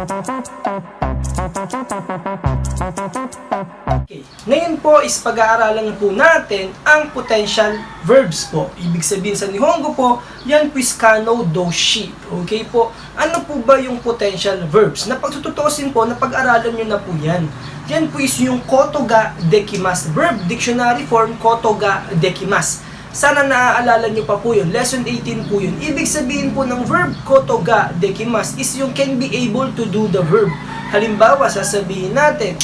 Okay. Ngayon po is pag-aaralan po natin ang potential verbs po. Ibig sabihin sa Nihongo po, yan po is kano doshi. Okay po? Ano po ba yung potential verbs? Na pagtututusin po, na pag-aralan nyo na po yan. Yan po is yung koto ga dekimasu. Verb dictionary form koto ga dekimasu. Sana naaalala nyo pa po yun. Lesson 18 po yun. Ibig sabihin po ng verb koto ga dekimasu is yung can be able to do the verb. Halimbawa, sasabihin natin,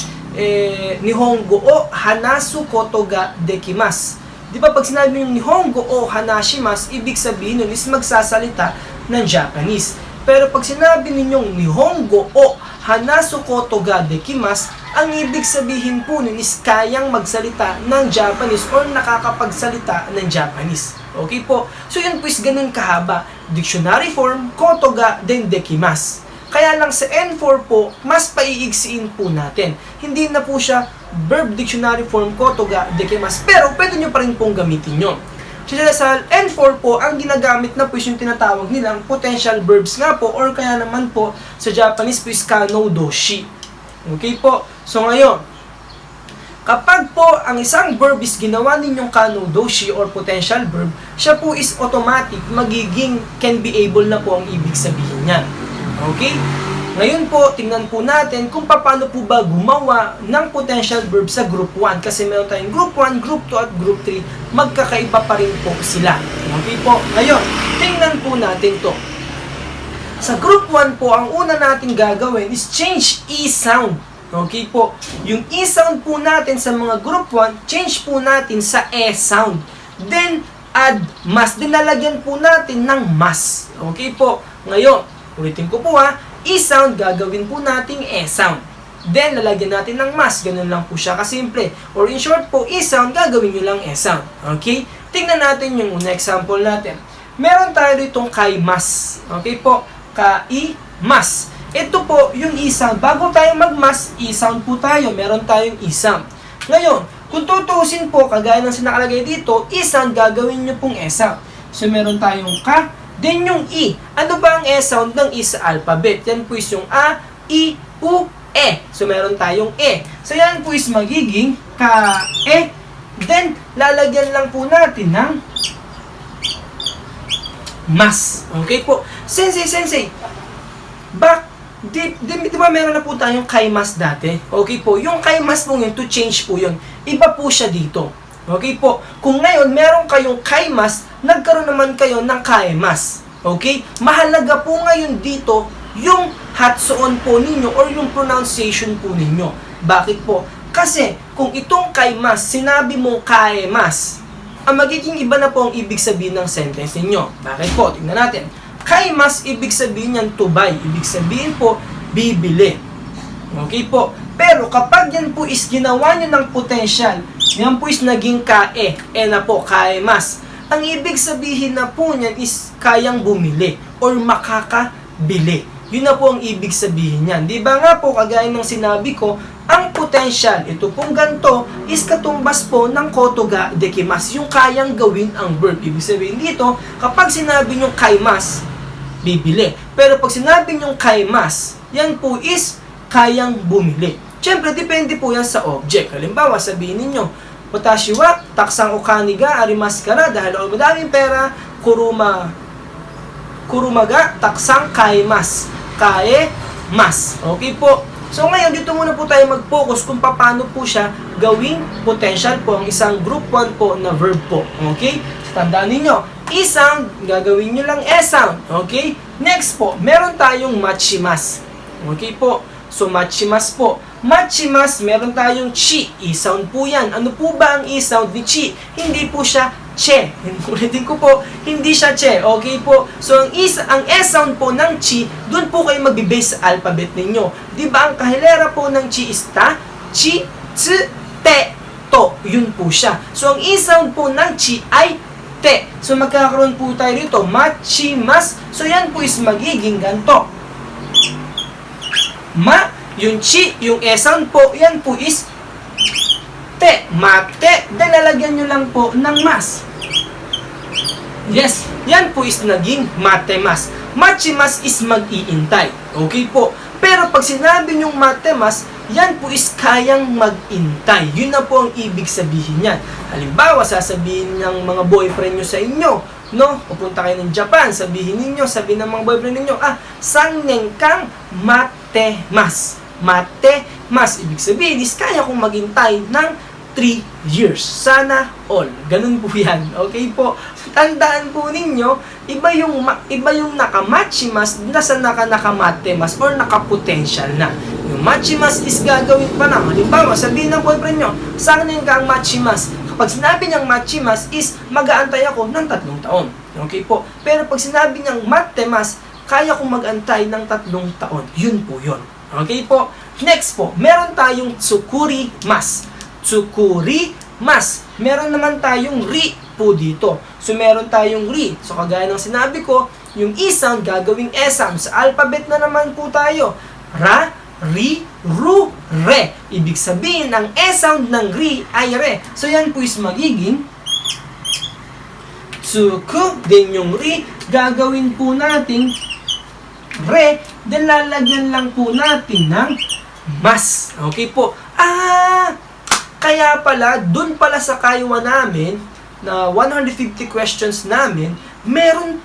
Nihongo o hanasu koto ga dekimasu. Di ba pag sinabi yung Nihongo o hanashimasu, ibig sabihin nun is magsasalita ng Japanese. Pero pag sinabi ninyong Nihongo o hanasu koto ga dekimasu, ang ibig sabihin po nun is kayang magsalita ng Japanese or nakakapagsalita ng Japanese. Okay po? So yun po is ganun kahaba. Dictionary form, koto ga den dekimasu. Kaya lang sa N4 po, mas paiigsiin po natin. Hindi na po siya verb dictionary form koto ga dekimasu. Pero pwede nyo pa rin pong gamitin yun. Kasi sa N4 po, ang ginagamit na po is yung tinatawag nilang potential verbs nga po or kaya naman po sa Japanese po is kano doshi. Okay po? So ngayon, kapag po ang isang verb is ginawa ninyong kano doshi or potential verb, siya po is automatic, magiging can be able na po ang ibig sabihin niyan. Okay? Ngayon po, tingnan po natin kung paano po ba gumawa ng potential verb sa group 1. Kasi meron tayong group 1, group 2 at group 3. Magkakaiba pa rin po sila. Okay po? Ngayon, tingnan po natin to. Sa group 1 po, ang una natin gagawin is change E-sound. Okay po? Yung E-sound po natin sa mga group 1, change po natin sa E-sound. Then, add mas. Dinalagyan po natin ng mas. Okay po? Ngayon, ulitin ko po ha, E-sound, gagawin po nating E-sound. Then, lalagyan natin ng mas. Ganun lang po siya kasimple. Or in short po, E-sound, gagawin nyo lang E-sound. Okay? Tingnan natin yung una example natin. Meron tayo ditong kaimas. Okay po? Kaimas. Ito po yung E-sound. Bago tayo mag-mas, E-sound po tayo. Meron tayong E-sound. Ngayon, kung tutuusin po, kagaya ng sinakalagay dito, E-sound, gagawin nyo pong E-sound. So, meron tayong ka, then yung E. Ano ba ang E sound ng E sa alphabet? Yan po is yung A, I, U, E. So, meron tayong E. So, yan po is magiging ka, E. Then, lalagyan lang po natin ng mas. Okay po. Sensei. Di ba meron na po tayong kaimas dati? Okay po. Yung kaimas po yun, to change po yun. Iba po siya dito. Okay po. Kung ngayon, meron kayong kaimas, nagkaroon naman kayo ng kaimas. Okay? Mahalaga po ngayon dito yung hatsuon po ninyo or yung pronunciation po ninyo. Bakit po? Kasi kung itong kaimas, sinabi mong kaimas, ang magiging iba na po ang ibig sabihin ng sentence ninyo. Bakit po? Tingnan natin. Kaimas, ibig sabihin yan to buy. Ibig sabihin po, bibili. Okay po? Pero kapag yan po is ginawa nyo ng potential, yan po is naging kae. Na po, kaimas. Ang ibig sabihin na po niyan is kayang bumili or makakabili. Yun na po ang ibig sabihin niyan. Di ba nga po, kagaya ng sinabi ko, ang potential, ito pong ganito, is katumbas po ng koto ga dekimasu. Yung kayang gawin ang verb. Ibig sabihin dito, kapag sinabi nyo kaimas, bibili. Pero pag sinabi nyo kaimas, yan po is kayang bumili. Siyempre, depende po yan sa object. Halimbawa, sabihin ninyo, watashi wa taksang okani ga arimasu kara, dahil madaming pera, kuruma ga taksang kaimas. Kae-mas. Okay po. So ngayon, dito muna po tayo mag-focus kung paano po siya gawing potential po ang isang group 1 po na verb po. Okay? So, tandaan ninyo, E-sound, gagawin nyo lang E-sound. Okay? Next po, meron tayong machimas. Okay po? So, machimas po. Machimas, meron tayong chi. E-sound po yan. Ano po ba ang E-sound ni chi? Hindi po siya che. Ulitin ko po, hindi siya che. Okay po? So, ang E-sound po ng chi, dun po kayo magbe-base sa alphabet ninyo. Di ba ang kahilera po ng chi is ta, chi, tsu, te, to. Yun po siya. So, ang E-sound po ng chi ay te. So, magkakaroon po tayo dito, machimas. So, yan po is magiging ganito. Yung chi, yung E-sound po, yan po is te, mate. Then, lalagyan nyo lang po ng mas. Yes, yan po is naging matemas. machimas is mag-iintay. Okay po. Pero pag sinabi nyong matemas, yan po is kayang mag-intay. Yun na po ang ibig sabihin yan. Halimbawa, sasabihin ng mga boyfriend nyo sa inyo, no? Pupunta kayo ng Japan, sabihin ng mga boyfriend ninyo, sangneng kang matemas. Matemas. Ibig sabihin is kaya kong maghintay ng 3 years. Sana all. Ganun po yan. Okay po? Tandaan po ninyo, iba yung nakamachimas nasa nakamatemas or nakapotential na. Yung machimas is gagawin pa na. Halimbawa, sabihin ng boyfriend nyo, sangneng kang machimas. Kapag sinabi niyang machimas is mag-aantay ako ng 3 taon. Okay po? Pero pag sinabi niyang matemas, kaya kong mag-antay ng 3 taon. Yun po yun. Okay po? Next po, meron tayong tsukurimas. Tsukurimas. Meron naman tayong ri po dito. So, meron tayong ri. So, kagaya ng sinabi ko, yung E sound gagawing E sound. Sa alphabet na naman po tayo. Ra, ri, ru, re. Ibig sabihin, ang E sound ng ri ay re. So, yan po is magiging tsuku. Then yung ri, gagawin po natin re. Then lalagyan lang po natin ng mas. Okay po. Kaya pala, dun pala sa kaiwa namin, na 150 questions namin, merong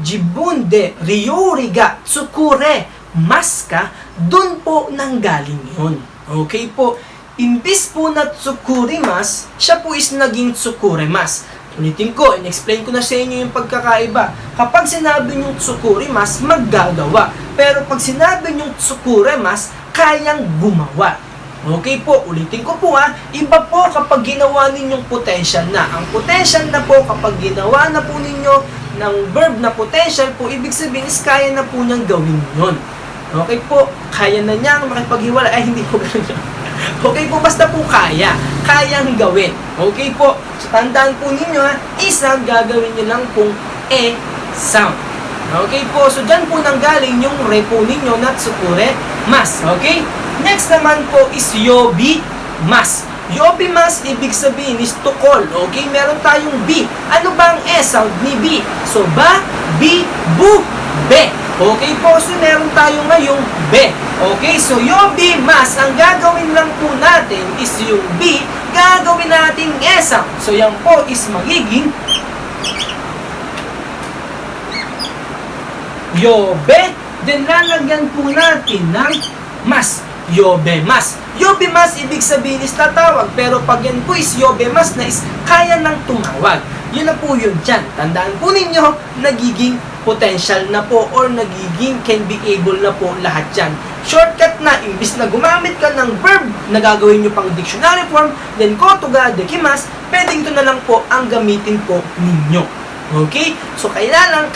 jibunde, ryoriga, tsukure, maska, dun po nanggaling yun. Okay po. Imbis po na tsukurimas, siya po is naging tsukurimas. Ulitin ko, in-explain ko na sa inyo yung pagkakaiba. Kapag sinabi nyo tsukurimas, maggagawa. Pero pag sinabi nyo tsukurimas, kayang gumawa. Okay po, ulitin ko po iba po kapag ginawa ninyong potential na. Ang potential na po, kapag ginawa na po ninyo ng verb na potential po, ibig sabihin is kaya na po niyang gawin yun. Okay po, kaya na niyang makipaghiwala. Hindi po ganun. Okay po, basta po kayang gawin. Okay po, so tandaan po ninyo isang gagawin nyo lang pong E sound. Okay po, so dyan po nanggaling yung re po ninyo na tsukure mas. Okay? Next naman po is yobi mas. Yobi mas, ibig sabihin is to call. Okay? Meron tayong B. Ano ba ang E sound ni B? So, ba, bi, bu, be. Okay po, so meron tayo ngayong be. Okay, so yobi mas, ang gagawin lang po natin is yung B, gagawin natin E sound. So, yan po is magiging yobe, then lalagyan po natin ng mas. Yobe mas. Yobe mas, ibig sabihin is tatawag. Pero pag yan po is yobe mas na is kaya nang tumawag. Yun na po yun dyan. Tandaan po ninyo, nagiging potential na po or nagiging can be able na po lahat dyan. Shortcut na, imbis na gumamit ka ng verb na gagawin nyo pang dictionary form, then kotoga, dekimas, pwede ito na lang po ang gamitin po ninyo. Okay? So, kailangan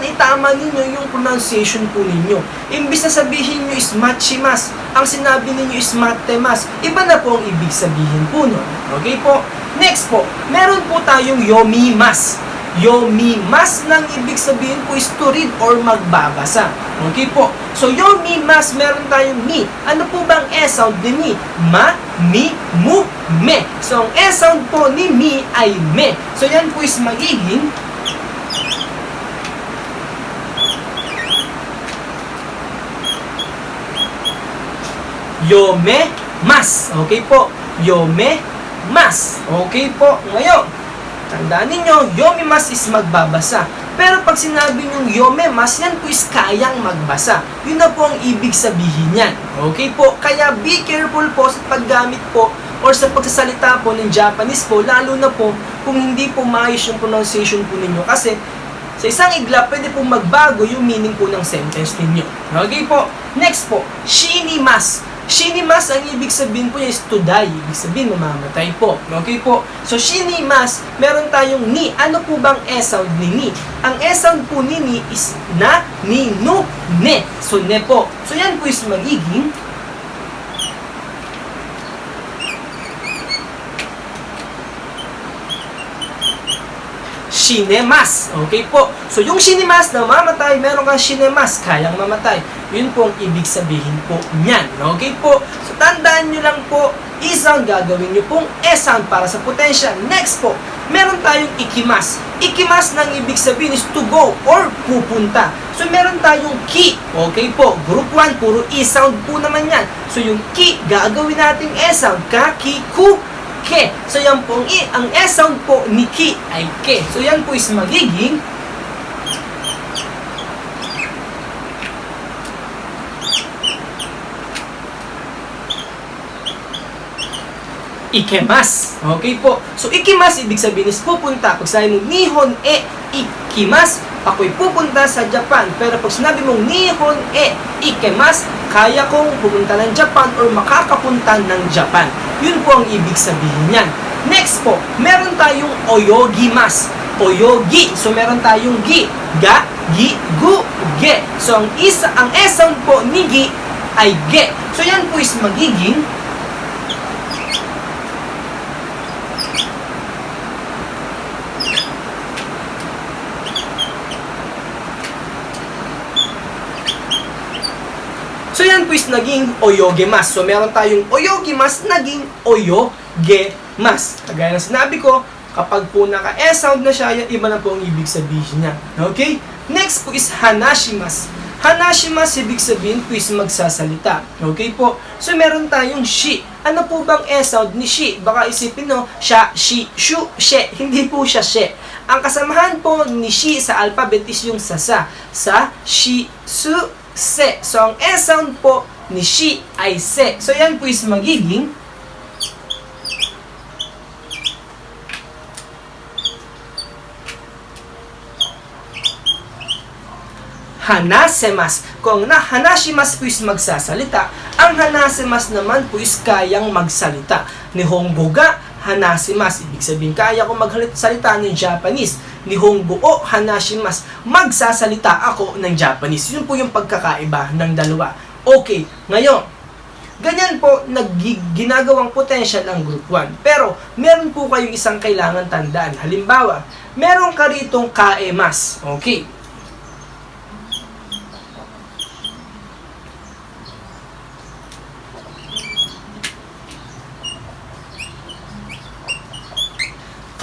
itama ninyo yung pronunciation po ninyo. Imbis na sabihin nyo is machimas, ang sinabi ninyo is matemas, iba na po ang ibig sabihin po nun. Okay po? Next po, meron po tayong yomimas. Yomimas nang ibig sabihin po is to read or magbabasa. Okay po? So, yomimas, meron tayong mi. Ano po ba ang E sound ni mi? Ma, mi, mu, me. So, ang E sound po ni mi ay me. So, yan po is magiging yome mas. Okay po? Yome mas. Okay po? Ngayon, tandaan ninyo, yome mas is magbabasa. Pero pag sinabi nyo yome mas, yan po is kayang magbasa. Yun na po ang ibig sabihin yan. Okay po? Kaya be careful po sa paggamit po or sa pagsasalita po ng Japanese po, lalo na po kung hindi po maayos yung pronunciation po ninyo. Kasi sa isang igla, pwede po magbago yung meaning po ng sentence ninyo. Okay po? Next po, shinimas. Shinimas, ang ibig sabihin po niya is to die. Ibig sabihin, mamamatay po. Okay po? So, shinimas, meron tayong ni. Ano po bang E sound ni ni? Ang E sound po ni ni is na, ni, no, ne. So, ne po. So, yan po is magiging shinemas. Okay po. So, yung shinemas na mamatay, meron kang shinemas, kayang mamatay. Yun po ang ibig sabihin po niyan. Okay po. So, tandaan nyo lang po, isang gagawin nyo pong E sound para sa potential. Next po, meron tayong ikimas. Ikimas nang ibig sabihin is to go or pupunta. So, meron tayong ki. Okay po, group 1, puro e-sound po naman yan. So, yung ki, gagawin natin e-sound. Ka, ki, ku, ke. So, yan po, ang e-sound po ni ki ay ke. So, yan po is magiging ikemas. Okay po. So, ikimas, ibig sabihin is pupunta. Pag sabi mo, nihon e ikimas, ako'y pupunta sa Japan. Pero pag sinabi mong nihon e ikemas, kaya kong pupunta ng Japan or makakapunta ng Japan. Yun po ang ibig sabihin yan. Next po, meron tayong oyogimas. Oyogi. So, meron tayong gi. Ga, gi, gu, ge. So, ang e-sound po ni gi ay ge. So, yan po is magiging So, yan po is naging oyogemas. So, meron tayong oyogemas, naging oyogemas. Kagaya ng sinabi ko, kapag po naka-e-sound na siya, yan iba na po ang ibig sabihin niya. Okay? Next po is hanashimas. Hanashimas, ibig sabihin po is magsasalita. Okay po? So, meron tayong shi. Ano po bang e-sound ni shi? Baka isipin no, siya, shi, shu, she. Hindi po siya she. Ang kasamahan po ni shi sa alphabet is yung sa. Sa, shi, su, se. So, ang e-sound po ni shi ay se. So, yan po is magiging hanasemas. Kung na hanashimas po is magsasalita, ang hanasemas naman po is kayang magsalita. Nihongo ga hanasimas. Ibig sabihin, kaya ko magsalita ng Japanese. Nihongo o hanashimas. Magsasalita ako ng Japanese. Yun po yung pagkakaiba ng dalawa. Okay, ngayon, ganyan po ginagawang potential ang group 1. Pero, meron po kayong isang kailangan tandaan. Halimbawa, meron ka ritong kaemas. Okay.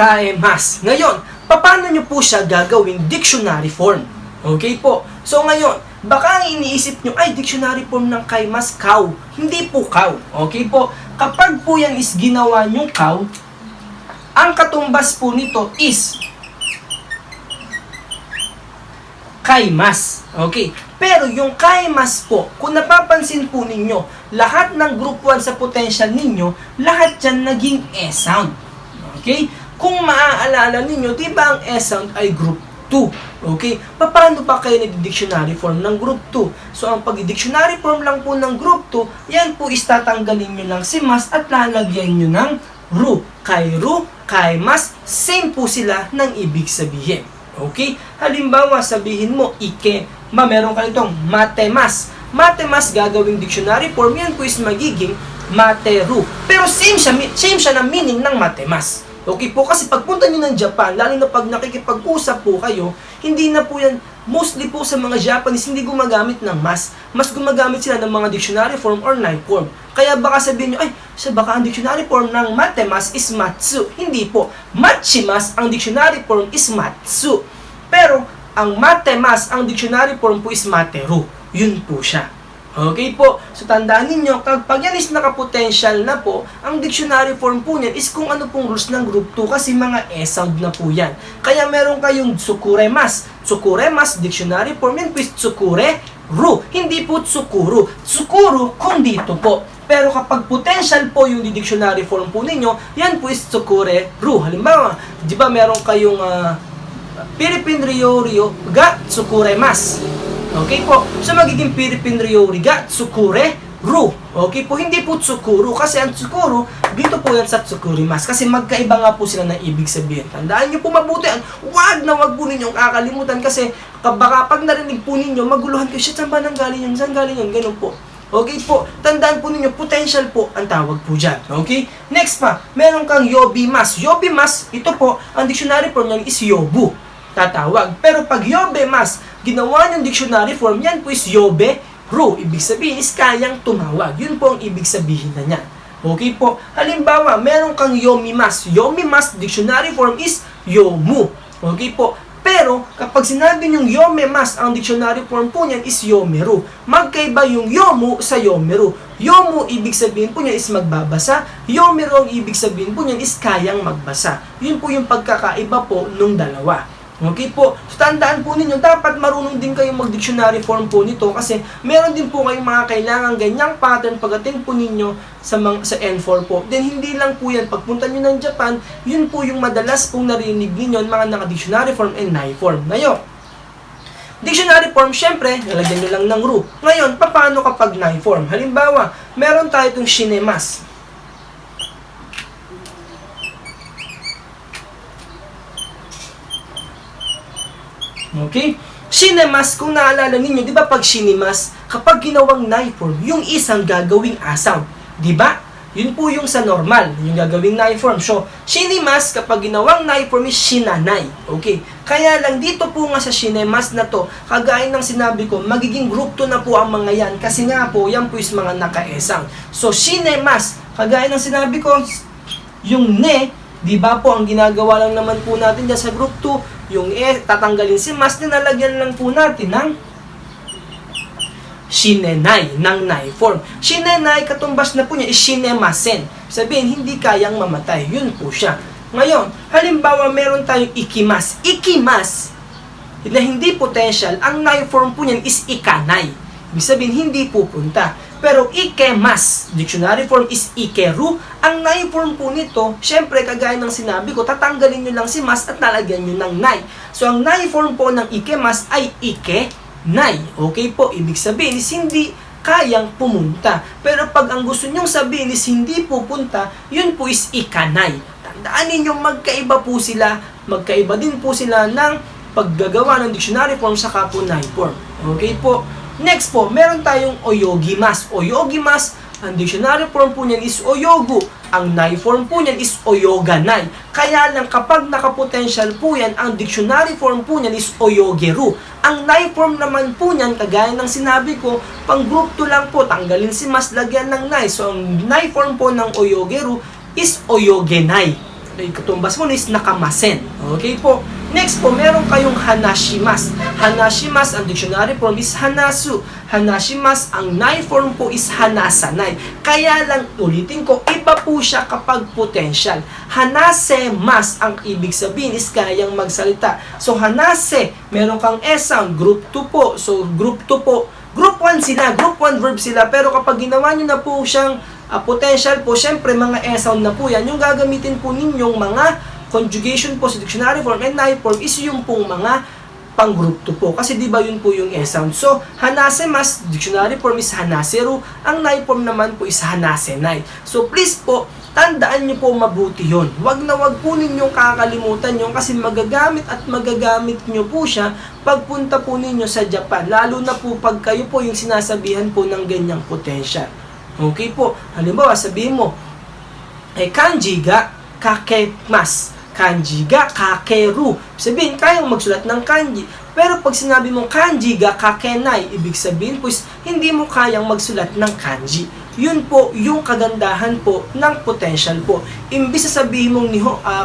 Kaemas. Ngayon, paano nyo po siya gagawing dictionary form? Okay po. So ngayon, baka ang iniisip nyo, ay, dictionary form ng kaemas, cow. Hindi po cow. Okay po. Kapag po yan is ginawa nyong cow, ang katumbas po nito is kaimas. Okay. Pero yung kaimas po, kung napapansin po ninyo, lahat ng group 1 sa potential ninyo, lahat yan naging e-sound. Okay? Kung maaalala ninyo, di ba ang e-sound ay group 2? Okay? Paano pa kayo nag-dictionary form ng group 2? So, ang pag-dictionary form lang po ng group 2, yan po istatanggalin nyo lang si mas at lalagyan nyo ng ru. Kay ru, kay mas, same po sila ng ibig sabihin. Okay? Halimbawa, sabihin mo, ike, meron ka nitong matemas. Matemas, gagawing dictionary form, yan po is magiging materu. Pero same siya ng meaning ng matemas. Okay po, kasi pagpunta nyo ng Japan, lalo na pag nakikipag-usap po kayo, hindi na po yan, mostly po sa mga Japanese, hindi gumagamit ng mas. Mas gumagamit sila ng mga dictionary form or nai form. Kaya baka sabihin nyo, ay, baka ang dictionary form ng matemas is matsu. Hindi po. Machimas, ang dictionary form is matsu. Pero, ang matemas, ang dictionary form po is materu. Yun po siya. Okay po. So, tandaan ninyo, kapag yan is nakapotential na po, ang dictionary form po niyan is kung ano pong rules ng group 2 kasi mga e-sound na po yan. Kaya meron kayong tsukuremas. Tsukuremas, dictionary form yan po is tsukure-ru. Hindi po tsukuru. Tsukuru kung dito po. Pero kapag potential po yung dictionary form po ninyo, yan po is tsukure-ru. Halimbawa, di ba meron kayong Philippine Ryo ga tsukuremas. Okay po. So, magiging Philippine Ryo ga tsukure-ru. Okay po. Hindi po tsukuru. Kasi ang tsukuru, dito po yan sa tsukurimas. Kasi magkaiba nga po sila ng ibig sabihin. Tandaan nyo po mabuti. Wag po ninyong kakalimutan. Kasi baka pag narinig po ninyo, maguluhan kayo. Shit, saan ba nang galing yun? Saan galing yun? Ganun po. Okay po. Tandaan po ninyo, potential po ang tawag po dyan. Okay? Next pa, meron kang yobimas. Yobimas, ito po, ang dictionary form yan is yobu. Tatawag. Pero pag yobemas, ginawa ng dictionary form, yan po is yobe-ru. Ibig sabihin is kayang tumawag. Yun po ang ibig sabihin na niya. Okay po. Halimbawa, meron kang yomimas. Yomimas, dictionary form is yomu. Okay po. Pero, kapag sinabi nyong yomemas, ang dictionary form po niyan is yomeru. Magkaiba yung yomu sa yomeru. Yomu, ibig sabihin po niyan is magbabasa. Yomeru, ang ibig sabihin po niyan is kayang magbasa. Yun po yung pagkakaiba po nung dalawa. Okay po. So, tandaan po ninyo, dapat marunong din kayong mag-dictionary form po nito kasi meron din po kayong mga kailangan ganyang pattern pagdating po ninyo sa N4 po. Then, hindi lang po yan. Pagpunta nyo ng Japan, yun po yung madalas pong narinig ninyo mga naka-dictionary form and nai form. Ngayon, dictionary form, syempre, nalagyan nyo lang ng ru. Ngayon, paano kapag nai form? Halimbawa, meron tayo itong shinemas. Okay? Shinemas, kung naalala ninyo, di ba pag shinemas, kapag ginawang nai form, yung isang gagawing asam. Di ba? Yun po yung sa normal, yung gagawing nai form. So, shinemas, kapag ginawang nai form is shinanay. Okay? Kaya lang dito po nga sa shinemas na to, kagaya ng sinabi ko, magiging group 2 na po ang mga yan. Kasi nga po, yan po is mga nakaesang. So, shinemas, kagaya ng sinabi ko, yung ne, di ba po, ang ginagawa lang naman po natin dyan sa group 2, yung tatanggalin si mas, nilalagyan lang po natin ng shinenai, ng nai form. Shinenai, katumbas na po niya is shinemasen. Sabihin, hindi kayang mamatay. Yun po siya. Ngayon, halimbawa, meron tayong ikimas. Ikimas, na hindi potential, ang nai form po niyan is ikanay. Ibig sabihin, hindi pupunta. Pero ikemas, dictionary form is ikeru. Ang nai form po nito, syempre kagaya ng sinabi ko, tatanggalin nyo lang si mas at nalagyan nyo ng nai. So ang nai form po ng ikemas ay ike-nai. Okay po, ibig sabihin is hindi kayang pumunta. Pero pag ang gusto nyong sabihin is hindi pupunta, yun po is ikanay. Tandaan ninyo, magkaiba po sila. Magkaiba din po sila ng paggagawa ng dictionary form sa po nai form. Okay po. Next po, meron tayong oyogimas. Oyogimas, ang dictionary form po niyan is oyogu. Ang nai form po niyan is oyoganai. Kaya lang kapag nakapotential po yan, ang dictionary form po niyan is oyogeru. Ang nai form naman po niyan, kagaya ng sinabi ko, pang group 2 lang po, tanggalin si mas, lagyan ng nai. So ang nai form po ng oyogeru is oyogenai. Katumbas mo is nakamasen. Okay po. Next po, meron kayong hanashimas. Hanashimas, ang dictionary form is hanasu. Hanashimas, ang nai form po is hanasanay. Kaya lang, ulitin ko, iba po siya kapag potential. Hanasemas, ang ibig sabihin is kayang magsalita. So, hanase, meron kang S-sound, group 2 po. So, group 2 po. Group 1 sila, group 1 verb sila. Pero kapag ginawa nyo na po siyang potential po, syempre mga S-sound na po yan. Yung gagamitin po ninyong mga conjugation po sa dictionary form and nai form is yung pong mga pang group 2 po. Kasi di ba yun po yung S-sound. So, hanasemas, dictionary form is hanaseru. Ang nai form naman po is hanasenai. So, please po, tandaan nyo po mabuti yun. Wag na wag po ninyong kakalimutan yun kasi magagamit at magagamit nyo po siya pagpunta po ninyo sa Japan. Lalo na po pag kayo po yung sinasabihan po ng ganyang potential. Okay po. Halimbawa, sabihin mo, kanji ga kakemas. Kanji ga kakeru. Sabihin, kayang magsulat ng kanji. Pero pag sinabi mong kanji ga kakenai, ibig sabihin po is hindi mo kayang magsulat ng kanji. Yun po yung kagandahan po ng potential po. Imbis na sabihin mong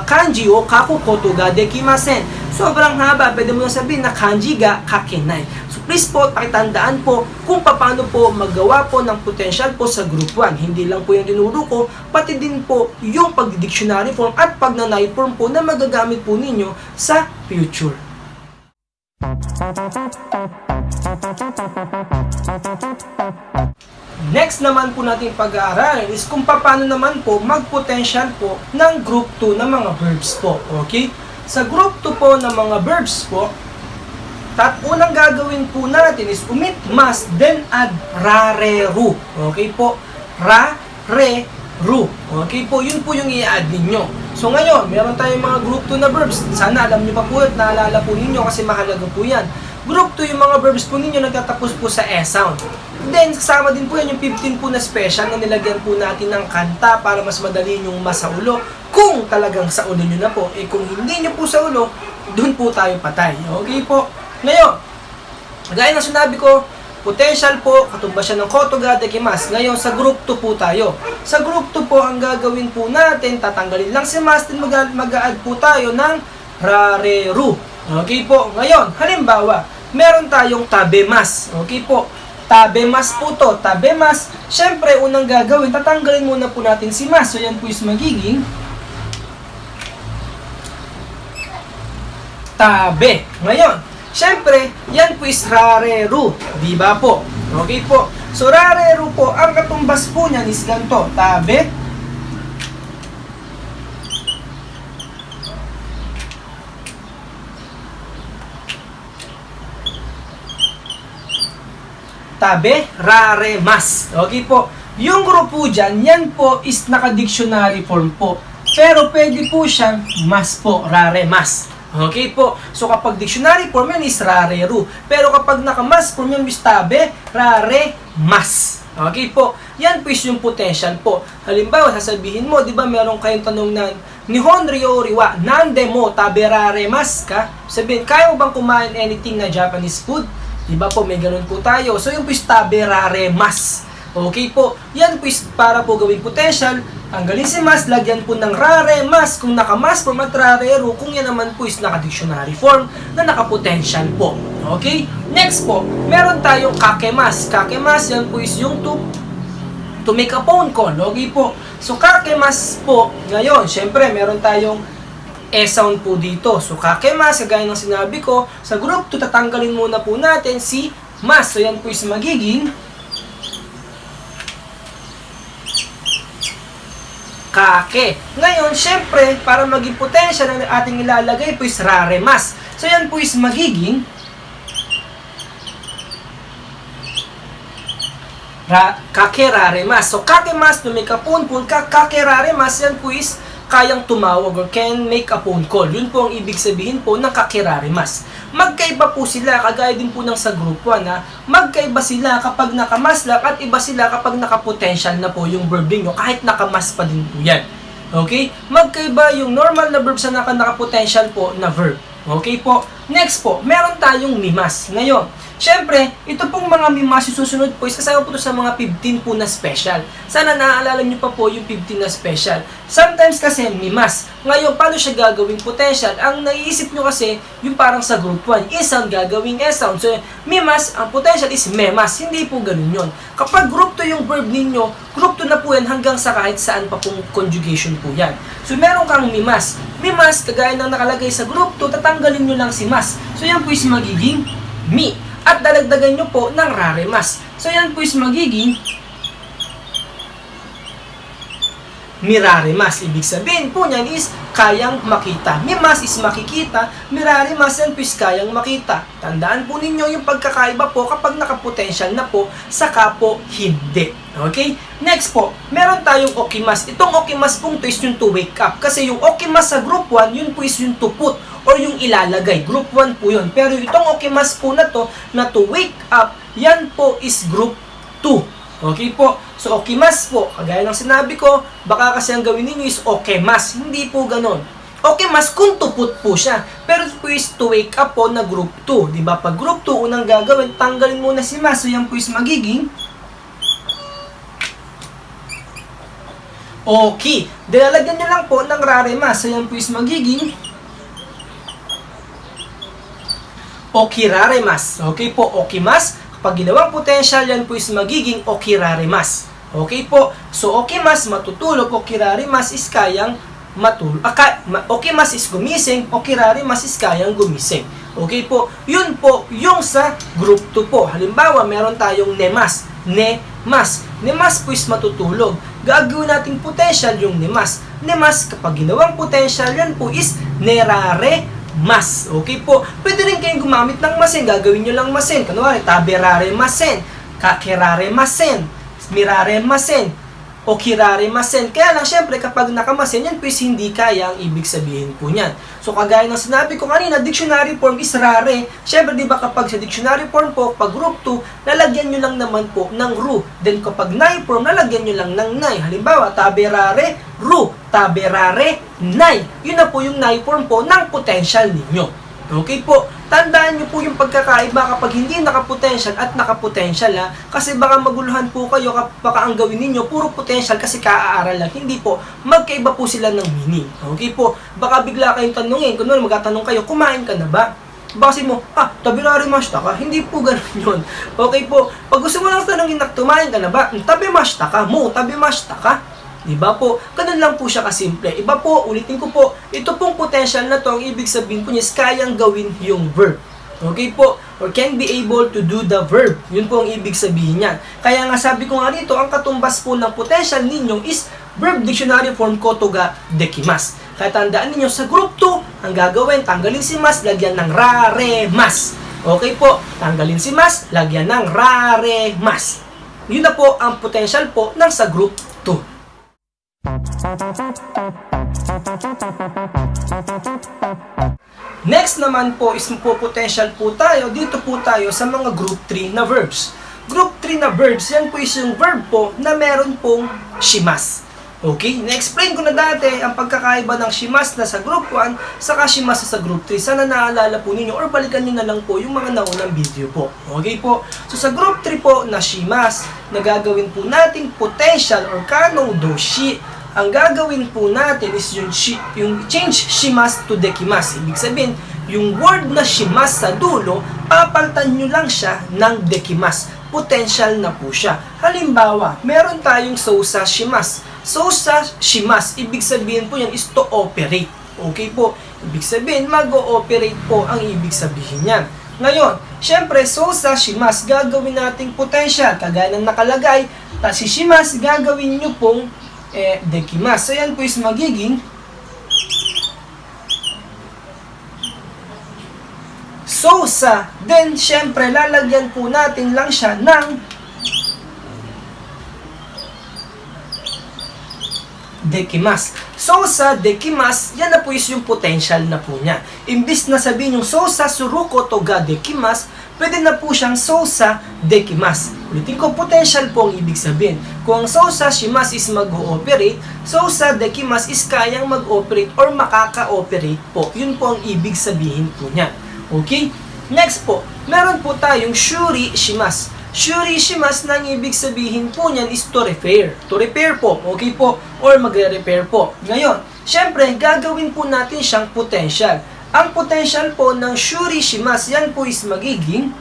kanji o kaku koto ga dekimasen. Sobrang haba, pwede mo na sabihin na kanji ga kakenai. So please po, pakitandaan po kung paano po magawa po ng potential po sa group 1. Hindi lang po yung tinuro ko, pati din po yung pag-dictionary form at pag-nai form po na magagamit po ninyo sa future. Next naman po natin pag-aaralan is kung paano naman po mag-potential po ng group 2 na mga verbs po. Okay? Sa group 2 po ng mga verbs po, unang gagawin po natin is omit mas, then add rareru. Okay po? Ra-re-ru. Okay po? Yun po yung i-add ninyo. So ngayon, meron tayong mga group 2 na verbs. Sana alam nyo pa po at naalala po ninyo kasi mahalaga po yan. Group 2 yung mga verbs po ninyo nagtatapos po sa S-sound. Then, kasama din po yan yung 15 po na special na nilagyan po natin ng kanta para mas madali yung masaulo. Kung talagang sa ulo nyo na po, kung hindi nyo po sa ulo, dun po tayo patay. Okay po? Ngayon, gaya ng sinabi ko, Potential po, katumbas siya ng koto ga dekimasu. Ngayon, sa group 2 po tayo. Sa group 2 po, ang gagawin po natin, tatanggalin lang si mas, then mag-a-add po tayo ng rareru. Okay po. Ngayon, halimbawa, meron tayong tabemas. Okay po. Tabemas po to. Tabemas. Siyempre, unang gagawin, tatanggalin muna po natin si mas. So, yan po is magiging tabe. Ngayon, siyempre, yan po is rareru. Diba po? Okay po. So, rareru po, ang katumbas po niyan is ganito. Tabe. Tabe, rare, mas. Okay po. Yung grupo dyan, yan po is naka-dictionary form po. Pero pwede po siyang mas po, rare, mas. Okay po. So kapag dictionary form yan is rareru. Pero kapag naka-mas form yan is tabe, rare, mas. Okay po. Yan po is yung potential po. Halimbawa, sasabihin mo, di ba meron kayong tanong na Nihon ryo riwa, nande mo tabe rare mas ka? Sabihin, kaya mo bang kumain anything na Japanese food? Di ba po, may ganun po tayo. So yung po is tabe rare mas. Okay po. Yan po is para po gawing potential. Tanggalin si mas, lagyan po ng rare mas. Kung naka-mas form at rareru, kung yan naman po is naka-dictionary form na naka-potential po. Okay? Next po, meron tayong kakemas. Kakemas, yan po is yung to make a phone call. Okay po. So kakemas po, ngayon, syempre, meron tayong e-sound po dito. So kakemas, kagaya ng sinabi ko, sa group 2, tatanggalin muna po natin si mas. So yan po is magiging kake. Ngayon, syempre, para maging potential na ating ilalagay po is rare mas. So, yan po is magiging kake rare mas. So, kake mas to make a phone call, kake rare mas, yan po is kayang tumawag or can make a phone call. Yun po ang ibig sabihin po ng kake rare mas. Magkaiba po sila, kagaya din po ng sa group 1, magkaiba sila kapag nakamas lang at iba sila kapag nakapotential na po yung verb nyo, kahit nakamas pa din po yan. Okay? Magkaiba yung normal na verb sa nakapotential po na verb. Okay po? Next po, meron tayong mimas. Ngayon, syempre, ito pong mga mimas yung susunod po is kasama po ito sa mga 15 po na special. Sana naaalala nyo pa po yung 15 na special. Sometimes kasi mimas. Ngayon, paano siya gagawing potential? Ang naiisip nyo kasi, yung parang sa group 1, e-sound gagawing e-sound. So, mimas, ang potential is memas. Hindi po ganun yun. Kapag group 2 yung verb ninyo, group 2 na po yan hanggang sa kahit saan pa pong conjugation po yan. So, meron kang mimas. Mimas, kagaya ng nakalagay sa group 2, tatanggalin nyo lang si mas. So, yan po is magiging mi. At dalagdagan nyo po ng rare mas. So, yan po is magiging mirare mas. Ibig sabihin po niyan is kayang makita. Mimas is makikita, mirare mas yan po is kayang makita. Tandaan po ninyo yung pagkakaiba po kapag nakapotential na po, saka po hindi. Okay? Next po, meron tayong okimas. Itong okimas pong to is yung to wake up. Kasi yung okimas sa group 1, yun po is yung to put or yung ilalagay. Group 1 po yun. Pero itong okimas po na to wake up, yan po is group 2. Okay po. So, okimas po. Kagaya ng sinabi ko, baka kasi ang gawin ninyo is okemas. Hindi po ganon. Okemas kung to put po siya. Pero po is to wake up po na group 2. Diba? Pag group 2, unang gagawin, tanggalin muna si mas. So, yan po is magiging okay. Dilalagyan nyo lang po ng rare mas. So, yan po is magiging okirare mas. Okay po, okimas. Pag ginawang potential, yan po is magiging okirare mas. Okay po? So, okimas, matutulog. Okirare mas is kayang matulog. Okimas is gumising. Okirare mas is kayang gumising. Okay po? Yun po yung sa group 2 po. Halimbawa, meron tayong nemas. Nemas. Nemas po is matutulog. Gagawin nating potential yung nemas. Nemas, kapag ginawang potential, yan po is nerare mas. Okay po. Pwede rin kayong gumamit ng masen. Gagawin nyo lang masen. Kunwari, taberare masen, kakirare masen, mirare masen, okirare masen. Kaya lang, syempre, kapag nakamasen, yan po is hindi kaya ang ibig sabihin po niyan. So, kagaya ng sinabi ko kanina, dictionary form is rare. Syempre, di ba kapag sa dictionary form po, pag group 2, lalagyan nyo lang naman po ng ru. Then, kapag nai form, lalagyan nyo lang ng nai. Halimbawa, taberare, ru, taberare, nai. Yun na po yung nai form po ng potential ninyo. Okay po, tandaan nyo po yung pagkakaiba kapag hindi naka-potential at naka-potential ha. Kasi baka maguluhan po kayo baka ang gawin ninyo puro potential kasi kaaaral lang. Hindi po, magkaiba po sila ng meaning. Okay po, baka bigla kayong tanungin, kunwari magtatanong kayo, kumain ka na ba? Baka mo, tabirari-mashita ka? Hindi po ganun yun. Okay po, pag gusto mo lang tanongin na kumain ka na ba? Tabi-mashita ka mo, tabi-mashita ka? Diba po? Ganun lang po siya kasimple. Iba po, ulitin ko po, ito pong potential na to, ang ibig sabihin po niya is kayang gawin yung verb. Okay po? Or can be able to do the verb. Yun po ang ibig sabihin niyan. Kaya nga sabi ko nga rito, ang katumbas po ng potential ninyo is verb dictionary form koto ga dekimasu. Kaya tandaan ninyo, sa group 2, ang gagawin, tanggalin si mas, lagyan ng raremas. Okay po, tanggalin si mas, lagyan ng raremas. Yun na po ang potential po ng sa group 2. Next naman po is po potential po tayo. Dito po tayo sa mga group 3 na verbs. Group 3 na verbs, yan po is yung verb po na meron pong shimasu. Okay, na-explain ko na dati ang pagkakaiba ng shimasu na sa group 1 saka shimasu sa group 3. Sana naalala po ninyo or balikan nyo na lang po yung mga naunang video po. Okay po, so sa group 3 po na shimasu, na gagawin po nating potential or kano doshi, ang gagawin po natin is yung change shimasu to dekimasu. Ibig sabihin, yung word na shimasu sa dulo, papalitan nyo lang siya ng dekimasu. Potential na po siya. Halimbawa, meron tayong sosa shimasu. Sosa shimasu, ibig sabihin po yan is to operate. Okay po? Ibig sabihin, mag-ooperate po ang ibig sabihin yan. Ngayon, syempre, sosa shimasu, gagawin nating potential. Kagaya ng nakalagay, si shimasu, gagawin nyo pong dekimasu. So, yan po is magiging sosa. Then, syempre, lalagyan po natin lang siya ng dekimasu. Sosa, dekimasu, yan na po is yung potential na po niya. Imbis na sabihin yung sosa suruko to ga dekimasu, pwede na po siyang sosa dekimasu. Ulitin ko, potential po ang ibig sabihin. Kung ang sosa shimasu is mag-ooperate, sosa dekimasu is kayang mag-operate or makaka-operate po. Yun po ang ibig sabihin po niya. Okay? Next po, meron po tayong shuri shimasu. Shuri shimasu na ang ibig sabihin po niyan is to repair. To repair po, okay po, or magre-repair po. Ngayon, syempre, gagawin po natin siyang potential. Ang potential po ng shuri shimasu, yan po is magiging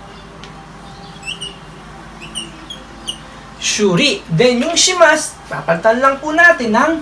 shuri. Then yung shimasu, papalitan lang po natin ng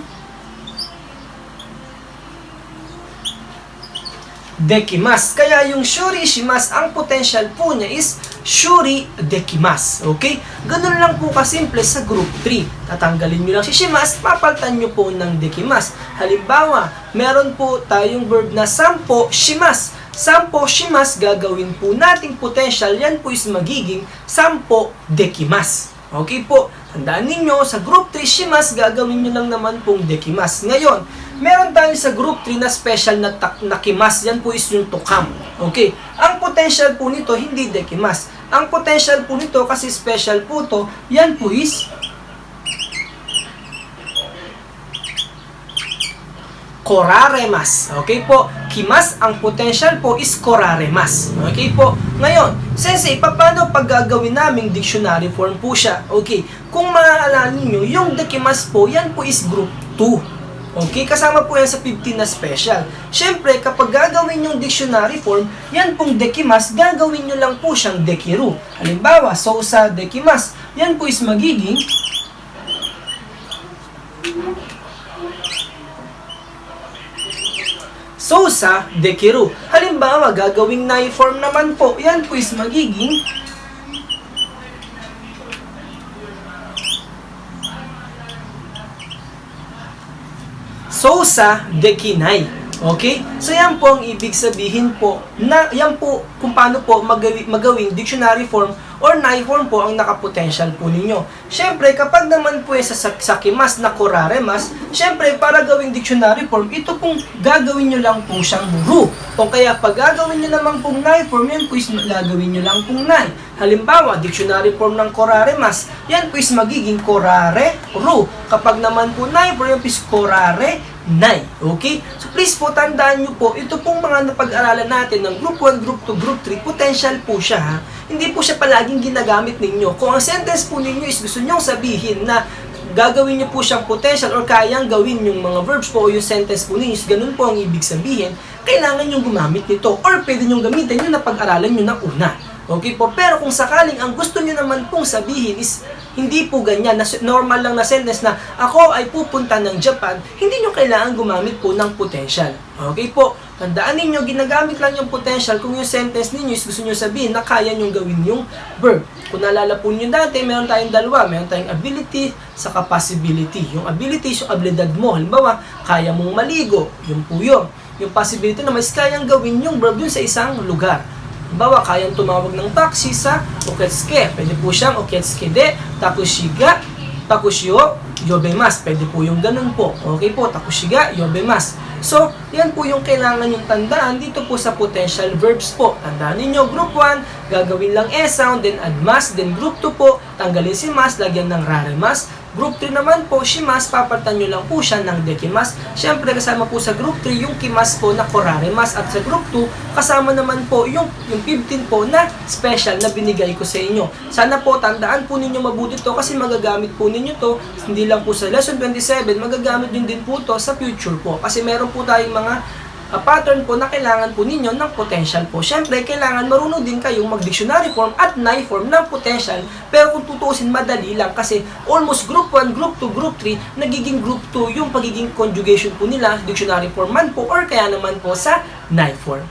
dekimasu. Kaya yung shuri shimasu, ang potential po niya is shuri dekimasu. Okay? Ganun lang po kasimple sa group 3. Tatanggalin nyo lang si shimasu, papalitan nyo po ng dekimasu. Halimbawa, meron po tayong verb na sampo shimasu. Sampo shimasu, gagawin po nating potential, yan po is magiging sampo dekimasu. Okay po, tandaan ninyo, sa group 3 shimasu, gagawin nyo lang naman pong dekimasu. Ngayon, meron tayo sa group 3 na special na nakimasu, yan po is yung to come. Okay, ang potential po nito, hindi dekimasu. Ang potential po nito, kasi special po to, yan po is koraremas. Okay po, kimas, ang potential po is koraremas. Okay po, ngayon, sensei, paano pag gagawin naming dictionary form po siya? Okay, kung maaalala ninyo, yung dekimas po, yan po is group 2. Okay, kasama po yan sa 15 na special. Siyempre, kapag gagawin yung dictionary form, yan pong dekimas, gagawin nyo lang po siyang dekiru. Halimbawa, sosa dekimas, yan po is magiging sosa dekiru. Halimbawa, gagawing nai form naman po, yan po is magiging sosa dekinai. Okay? So yan po ang ibig sabihin po na yan po kung paano po magawing dictionary form or nai form po ang nakapotential po ninyo. Syempre, kapag naman po sa kimas na koraremas, syempre para gawing dictionary form, ito pong gagawin nyo lang po siyang ru. O kaya pag gagawin nyo naman pong nai form, yan po is gagawin nyo lang pong nai. Halimbawa, dictionary form ng koraremas, yan po is magiging korare-ru. Kapag naman po nay form, yan po is korare-nay. Okay? So please po, tandaan nyo po, ito pong mga napag-aralan natin ng Group 1, Group 2, Group 3, potential po siya ha. Hindi po siya palaging ginagamit ninyo. Kung ang sentence po ninyo is gusto nyong sabihin na gagawin nyo po siyang potential or kayang gawin yung mga verbs po o yung sentence po ninyo, ganun po ang ibig sabihin, kailangan nyo gumamit nito or pwede nyo gamitin yung napag-aralan nyo na una. Okay po, pero kung sakaling ang gusto nyo naman pong sabihin is hindi po ganyan, normal lang na sentence na ako ay pupunta ng Japan, hindi nyo kailangan gumamit po ng potential. Okay po, tandaan ninyo, ginagamit lang yung potential kung yung sentence ninyo is gusto nyo sabihin na kaya nyo gawin yung verb. Kung naalala po nyo dati, meron tayong dalawa, meron tayong ability saka possibility. Yung ability is yung abilidad mo, halimbawa, kaya mong maligo, yun po yun. Yung possibility naman is kayang gawin yung verb yun sa isang lugar. Halimbawa, kayang tumawag ng taxi sa oketsuke. Pwede po siyang oketsuke de takushiga, takushio, yobemas. Pwede po yung ganun po. Okay po, takushiga, yobemas. So, yan po yung kailangan yung tandaan dito po sa potential verbs po. Tandaan ninyo, group 1, gagawin lang e-sound, then add mas, then group 2 po, tanggalin si mas, lagyan ng raremas. Group 3 naman po, shimas, papalitan nyo lang po siya ng dekimas. Siyempre, kasama po sa group 3 yung kimas po na koraremas. At sa group 2, kasama naman po yung 15 po na special na binigay ko sa inyo. Sana po, tandaan po ninyo mabuti to kasi magagamit po ninyo to. Hindi lang po sa lesson 27, magagamit din po to sa future po. Kasi meron po tayong mga pattern po na kailangan po ninyo ng potential po. Siyempre, kailangan marunong din kayong mag-dictionary form at nai form ng potential. Pero kung tutusin, madali lang kasi almost group 1, group 2, group 3, nagiging group 2 yung pagiging conjugation po nila, dictionary form man po or kaya naman po sa nai form.